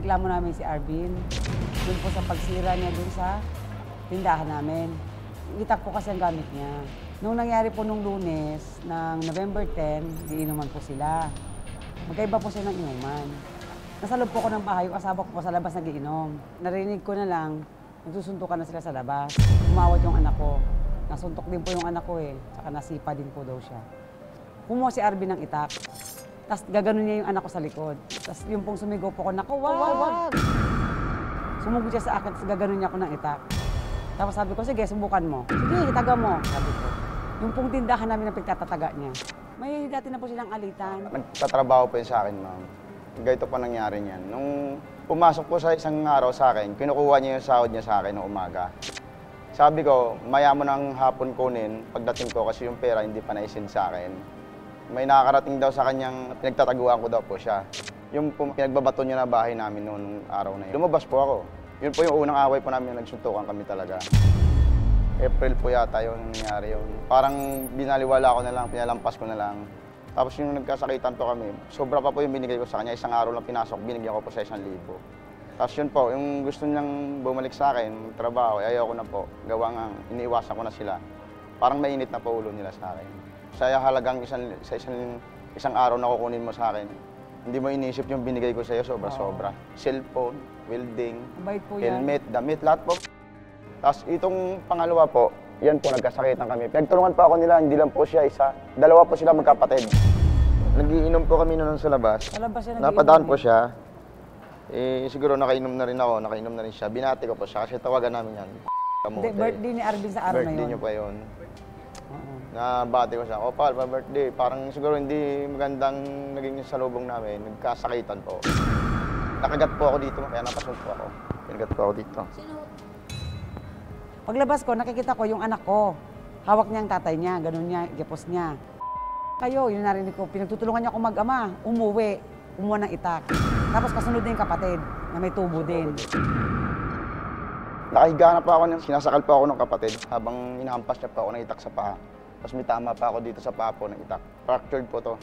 nireklamo namin si Arvin. Doon po sa pagsira niya doon sa tindahan namin. Itak po kasi ang gamit niya. Nung nangyari po nung Lunes, ng November 10, giinuman po sila. Magkaiba po sila ng inuman. Nasa loob po ko ng bahay, yung asawa ko po sa labas nagiinom. Narinig ko na lang, nagsusuntukan na sila sa labas. Umawat yung anak ko. Nasuntok din po yung anak ko eh, tsaka nasipa din po daw siya. Kumuha si Arvin ng itak. Tapos gaganon niya yung anak ko sa likod. Tapos yung pong sumigaw po ko, naku, wag! Sumugod siya sa akin, tapos gaganon niya ako ng itak. Tapos sabi ko, sige, subukan mo. Sige, itaga mo, sabi ko. Yung pong tindahan namin na pagtatataga niya. May dati na po silang alitan. Nagtatrabaho po yun sa akin, ma'am. Ganito pa nangyari niyan. Nung pumasok po sa isang araw sa akin, kinukuha niya yung sahod niya sa akin noong umaga. Sabi ko, maya mo ng hapon kunin, pagdating ko kasi yung pera hindi pa naisin sa akin. May nakakarating daw sa kanyang pinagtataguan ko daw po siya. Yung pinagbabato niya na bahay namin noong araw na yun. Lumabas po ako. Yun po yung unang away po namin, nagsuntukan kami talaga. April po yata yung nangyari yun. Parang binaliwala ko na lang, pinalampas ko na lang. Tapos yung nagkasakitan po kami, sobra pa po yung binigay ko sa kanya. Isang araw lang pinasok, binigyan ko po sa 1,000. Tapos yun po, yung gusto niyang bumalik sa akin, trabaho, ayaw ko na po. Gawa nga, iniiwasan ko na sila. Parang mainit na po ulo nila sa akin. Sa halagang isang araw na kukunin mo sa akin, hindi mo inisip yung binigay ko sa iyo, sobra-sobra. Cellphone, welding, helmet, damit, lahat po. Tapos itong pangalawa po, yan po, nagkasakitan kami. Pinagtulungan pa ako nila, hindi lang po siya isa. Dalawa po sila magkapatid. Nagiinom po kami noon sa labas. Sa labas siya nagiinom. Napadaan po siya. Siguro nakainom na rin ako, nakainom na rin siya. Binati ko po siya kasi tawagan namin yan. Hindi, birthday ni Arvin sa araw na yun. Birthday niyo pa yun. Nabati ko siya, Opal, pa-birthday. Parang siguro hindi magandang naging salubong namin. Nagkasakitan po. Nakagat po ako dito, kaya napasunto ako. Pinagat po ako dito. Paglabas ko, nakikita ko yung anak ko. Hawak niya ang tatay niya, ganun niya, gipos niya. Kayo, yun narinig ko, pinagtutulungan niya ako mag-ama, umuwi, kumuha ng itak. Tapos kasunod din yung kapatid, na may tubo din. Nakahiga na pa ako, sinasakal pa ako ng kapatid habang inahampas niya pa ako ng itak sa paa. Tapos may tama pa ako dito sa paa po ng itak. Fractured po to.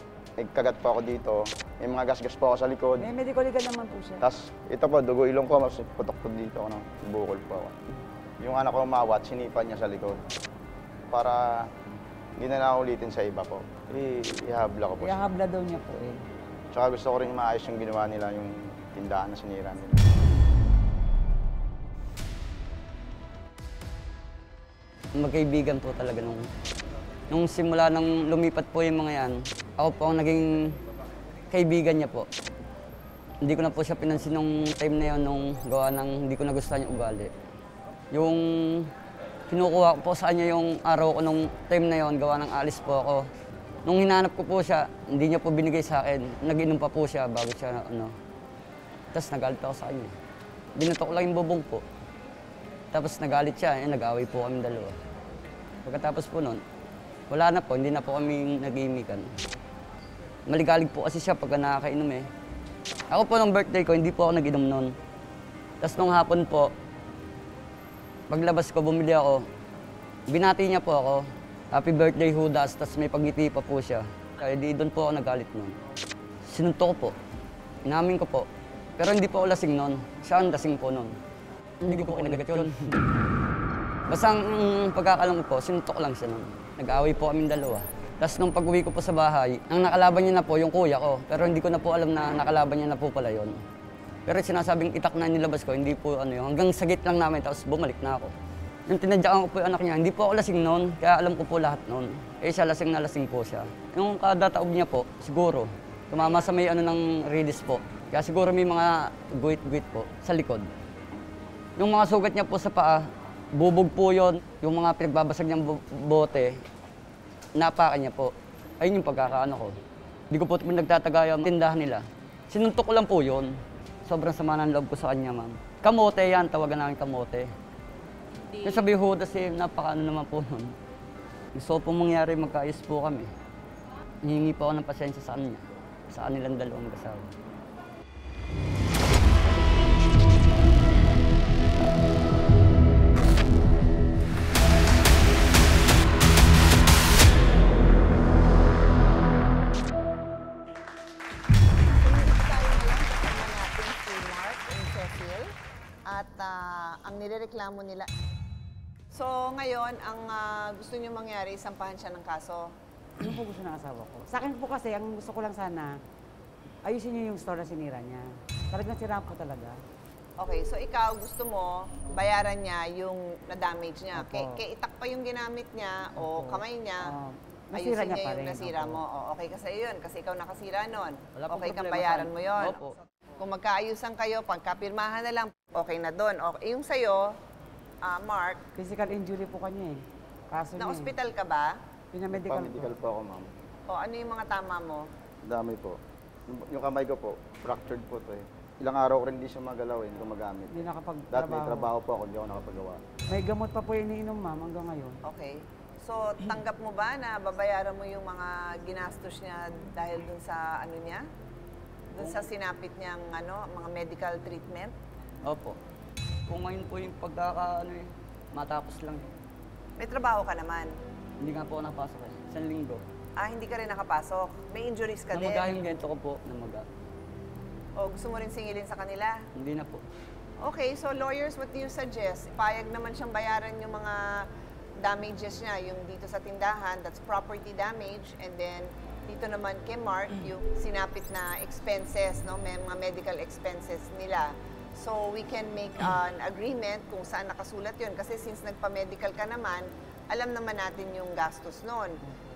Nagkagat po ako dito. May mga gasgas po ako sa likod. May medical legal naman po siya. Tapos ito po, dugo ilong ko, mas putok po dito ako, bukol po ako. Yung anak ko umawat, sinipan niya sa likod. Para hindi na lang ulitin sa iba po. Ihabla ko po siya. Ihabla daw niya po eh. Tsaka gusto ko rin maayos yung ginawa nila, yung tindahan na sinira nila. Magkaibigan po talaga nung simula nang lumipat po yung mga yan, ako po ang naging kaibigan niya po. Hindi ko na po siya pinansin nung time na yun, nung gawa ng hindi ko nagustuhan yung ugali. Yung kinukuha ko po sa kanya yung araw ko nung time na yun, gawa ng alis po ako. Nung hinanap ko po siya, hindi niya po binigay sa akin. Nag-inom pa po siya bago siya Tapos nagalit ako sa kanya. Binato ko lang yung bubong po. Tapos nagalit siya, nag-away po kami dalawa. Pagkatapos po nun, wala na po, hindi na po kami nag-iimikan. Maligalig po kasi siya pagka nakakainom eh. Ako po nung birthday ko, hindi po ako nag-inom nun. Tapos nung hapon po, paglabas ko, bumili ako. Binati niya po ako, happy birthday Judas, tapos may pagngiti pa po siya. Kaya di doon po ako nagalit nun. Sinunto ko po, inamin ko po. Pero hindi po ako lasing nun, siya ang lasing po nun. Hindi ko po kinagat yun. Basta ang pagkakalam ko po, sinuntok lang siya nun. Nag-away po kami dalawa. Tapos nung pag-uwi ko po sa bahay, ang nakalaban niya na po yung kuya ko. Pero hindi ko na po alam na nakalaban niya na po pala yun. Pero sinasabing itak na nilabas ko, hindi po yun. Hanggang sagit lang namin, tapos bumalik na ako. Nung tinadyakan ko po yung anak niya, hindi po ako lasing noon, kaya alam ko po lahat noon. Siya lasing na lasing po siya. Yung kada taob niya po, siguro, tumama sa may ng release po. Kaya siguro may mga guwit-guwit po sa likod. Yung mga sugat niya po sa paa, bubog po yun. Yung mga pinagbabasag niyang bote, napakan niya po. Ayun yung pagkakaano ko. Hindi ko po nagtatagaya ang tindahan nila. Sinuntok ko lang po yun. Sobrang sama ng loob ko sa kanya, ma'am. Kamote yan, tawagan namin kamote. Yung sabi ho, kasi napakaano naman po nun. Gusto po mangyari, magkaayos po kami. Hihingi po ako ng pasensya sa kanya, sa kanilang dalawang mag-asawa. at ang nirereklamo nila. So ngayon, ang gusto niyo mangyari, sampahan siya ng kaso. Ano po gusto ng asawa ko? Sa akin po kasi, ang gusto ko lang sana, ayusin niyo yung store na sinira niya. Talagang sira po talaga. Okay, so ikaw gusto mo bayaran niya yung na-damage niya. Opo. Kaya itak pa yung ginamit niya o Opo. kamay niya, Nasira ayusin niya niya pa yung rin, nasira opo. mo. O, okay ka sa yun, kasi ikaw nakasira nun. Wala pong Okay kang problema bayaran sa- mo yon. Opo. Kung magkaayusan kayo, pagkapirmahan na lang, okay na doon. Okay. Yung sa'yo, Mark, Physical injury po kanya eh. Kaso niya na-hospital ka ba? Pinamedical Pamedical po. po ako, ma'am. O ano yung mga tama mo? Dami po. Yung kamay ko po, fractured po to eh. Ilang araw ko rin hindi siya magalaw eh, hindi ko magamit. Hindi Dahil may nakapagtrabaho. trabaho po ako, hindi ako nakapagawa. May gamot pa po yung iniinom, ma'am, hanggang ngayon. Okay. So, tanggap mo ba na babayaran mo yung mga ginastos niya dahil dun sa ano niya? Dun sa sinapit niyang mga medical treatment? Opo. Kung ngayon po yung matapos lang. May trabaho ka naman. Hindi nga po ako napasok eh. Isang linggo. Hindi ka rin nakapasok. May injuries ka din. Namaga yung gento ko po, namaga. O gusto mo rin singilin sa kanila? Hindi na po. Okay, so lawyers, what do you suggest? Payag naman siyang bayaran yung mga damages niya, yung dito sa tindahan, that's property damage, and then dito naman kay Mark, yung sinapit na expenses, no? May mga medical expenses nila. So we can make an agreement kung saan nakasulat yun. Kasi since nagpa-medical ka naman, alam naman natin yung gastos nun.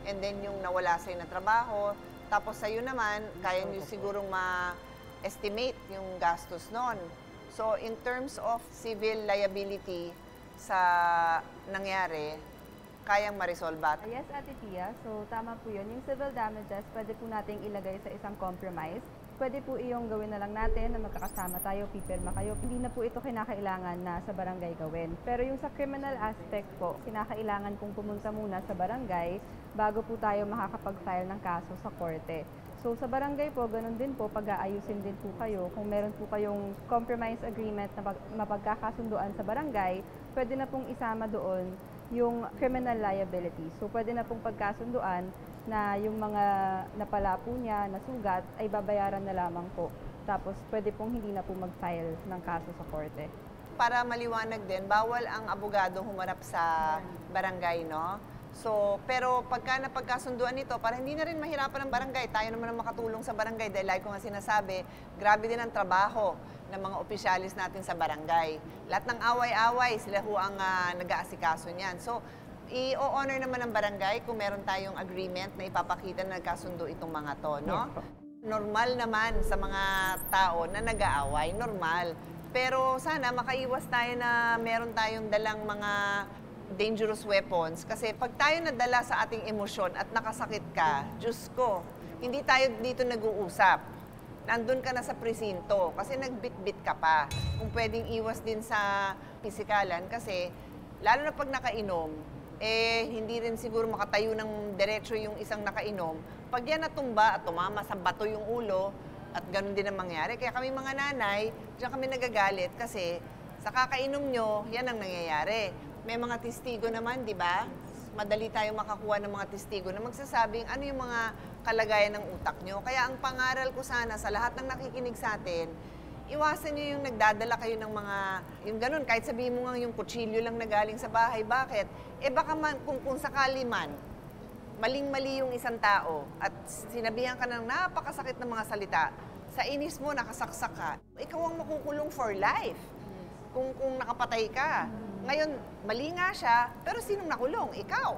And then yung nawala sa'yo na trabaho, tapos sa'yo naman, kaya nyo sigurong ma-estimate yung gastos nun. So in terms of civil liability sa nangyari, kayang ma-resolve ba? Yes, Ate Pia. So, tama po yun. Yung civil damages, pwede po nating ilagay sa isang compromise. Pwede po iyong gawin na lang natin na magkakasama tayo, pipirma kayo. Hindi na po ito kinakailangan na sa barangay gawin. Pero yung sa criminal aspect po, kinakailangan kong pumunta muna sa barangay bago po tayo makakapag-file ng kaso sa korte. So sa barangay po, ganun din po, pag-aayusin din po kayo. Kung meron po kayong compromise agreement na mapagkakasunduan sa barangay, pwede na pong isama doon yung criminal liability. So pwede na pong pagkasunduan na yung mga napala po niya, nasugat, ay babayaran na lamang po. Tapos pwede pong hindi na po mag-file ng kaso sa korte. Para maliwanag din, bawal ang abogado humarap sa barangay, no? So, pero pagka napagkasunduan ito, para hindi na rin mahirapan ng barangay, tayo naman ang makatulong sa barangay dahil like ko nga sinasabi, grabe din ang trabaho ng mga opisyalis natin sa barangay. Lahat ng away-away, sila ho ang nag-aasikaso niyan. So, i-honor naman ng barangay kung meron tayong agreement na ipapakita na nagkasundo itong mga to, no? Normal naman sa mga tao na nag-aaway, normal. Pero sana makaiwas tayo na meron tayong dalang mga dangerous weapons. Kasi pag tayo nadala sa ating emosyon at nakasakit ka, Diyos ko, hindi tayo dito nag-uusap. Nandun ka na sa presinto kasi nagbitbit ka pa. Kung pwedeng iwas din sa pisikalan kasi lalo na pag nakainom, hindi rin siguro makatayo ng diretso yung isang nakainom. Pag yan natumba at tumama sa bato yung ulo, at ganun din ang mangyari. Kaya kami mga nanay, diyan kami nagagalit kasi sa kakainom nyo, yan ang nangyayari. May mga testigo naman, di ba? Madali tayo makakuha ng mga testigo na magsasabing ano yung mga kalagayan ng utak nyo. Kaya ang pangaral ko sana sa lahat ng nakikinig sa atin, iwasan nyo yung nagdadala kayo ng mga, yung ganun, kahit sabihin mo nga yung kutsilyo lang na galing sa bahay. Bakit? Baka man, kung sakali man, maling-mali yung isang tao at sinabihan ka ng napakasakit ng mga salita, sa inis mo, nakasaksak ka, ikaw ang makukulong for life kung nakapatay ka. Ngayon, mali nga siya, pero sinong nakulong? Ikaw.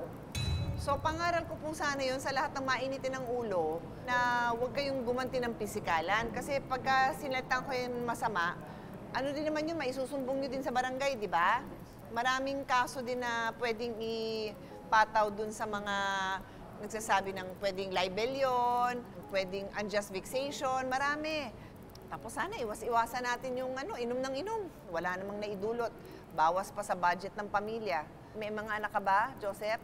So, pangaral ko po sana yun sa lahat ng mainitin ng ulo na huwag kayong gumanti ng pisikalan. Kasi pagka sinalitan ko yung masama, ano din naman yun, maisusumbong nyo din sa barangay, di ba? Maraming kaso din na pwedeng ipataw dun sa mga nagsasabi ng pwedeng libel yun, pwedeng unjust vexation, marami. Tapos sana iwas-iwasan natin yung inom ng inom. Wala namang naidulot. Bawas pa sa budget ng pamilya. May mga anak ka ba, Joseph?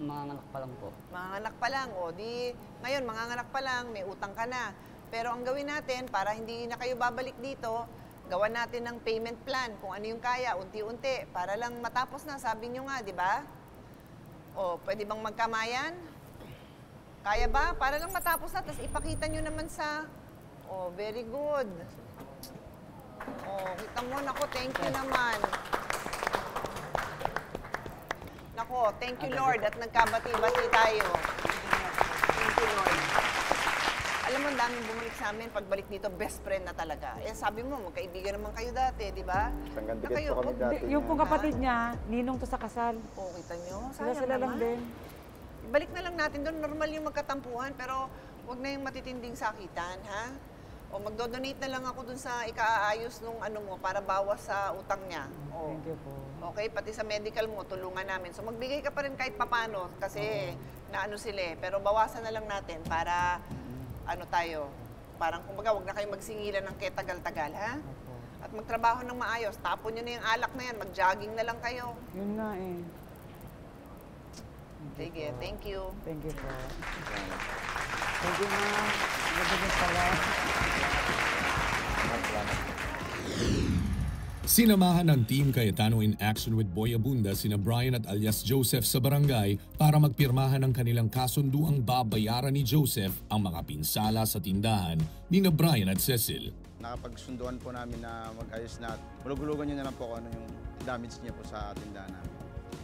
Mga anak pa lang po. Mga anak pa lang. O di, ngayon, mga anak pa lang, may utang ka na. Pero ang gawin natin, para hindi na kayo babalik dito, gawan natin ng payment plan. Kung ano yung kaya, unti-unti. Para lang matapos na, sabi nyo nga, di ba? O, pwede bang magkamayan? Kaya ba? Para lang matapos na, tapos ipakita nyo naman sa... Oh, very good. Oh, kita Kita mo, nako, thank you naman. Nako, thank you Lord at nagkabati-bati tayo. Thank you Lord. Alam mo, ang daming bumalik sa amin. Pagbalik dito, best friend na talaga. Eh, sabi mo, magkaibigan naman kayo dati, di ba? Hanggang Na dikit kayo, po kami dati. Yung pong kapatid niya, ninong to sa kasal. oh, kita nyo, Sila sayang lang naman. din. Balik na lang natin doon. Normal yung magkatampuhan, pero huwag na yung matitinding sakitan, ha? O magdo-donate na lang ako dun sa ikaayos nung ano mo para bawas sa utang niya. O, Thank you po. okay, pati sa medical mo, tulungan namin. So magbigay ka pa rin kahit papano kasi naano sila eh. Pero bawasan na lang natin para ano tayo, parang kumbaga wag na kayo magsingilan ng ketagal-tagal, ha? Opo. At magtrabaho ng maayos. Tapon nyo na yung alak na yan, mag-jogging na lang kayo. Yun nga eh. Sige, thank you. Thank you po. Thank you, ma'am. Nagdagas pala. Sinamahan ng Team Cayetano in action with Boy Abunda sina Brian at alias Joseph sa barangay para magpirmahan ng kanilang kasunduang babayaran ni Joseph ang mga pinsala sa tindahan ni na Brian at Cecil. Nakapagsunduan po namin na mag-ayos na. Hulug-hulugan niyo na lang po kung ano yung damage niya po sa tindahan namin.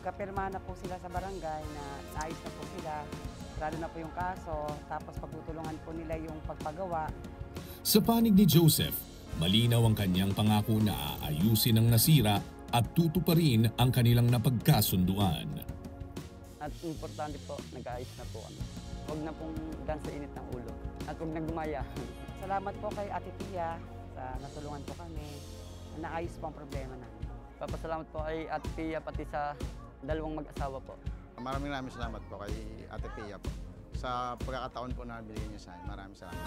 Kapirma na po sila sa barangay na naayos na po sila. Lalo na po yung kaso. Tapos pagtutulungan po nila yung pagpagawa. Sa panig ni Joseph, malinaw ang kanyang pangako na aayusin ang nasira at tutuparin ang kanilang napagkasunduan. At importante po, nag-aayos na po kami. Huwag na pong daan sa init ng ulo. At huwag nang gumaya. Salamat po kay Ate Tia sa natulungan po kami. Naayos po ang problema namin. Papasalamat po kay Ate Pia pati sa dalawang mag-asawa po. Maraming salamat po kay Ate Pia po. Sa pagkakataon po na binigyan niyo sa akin. Maraming salamat.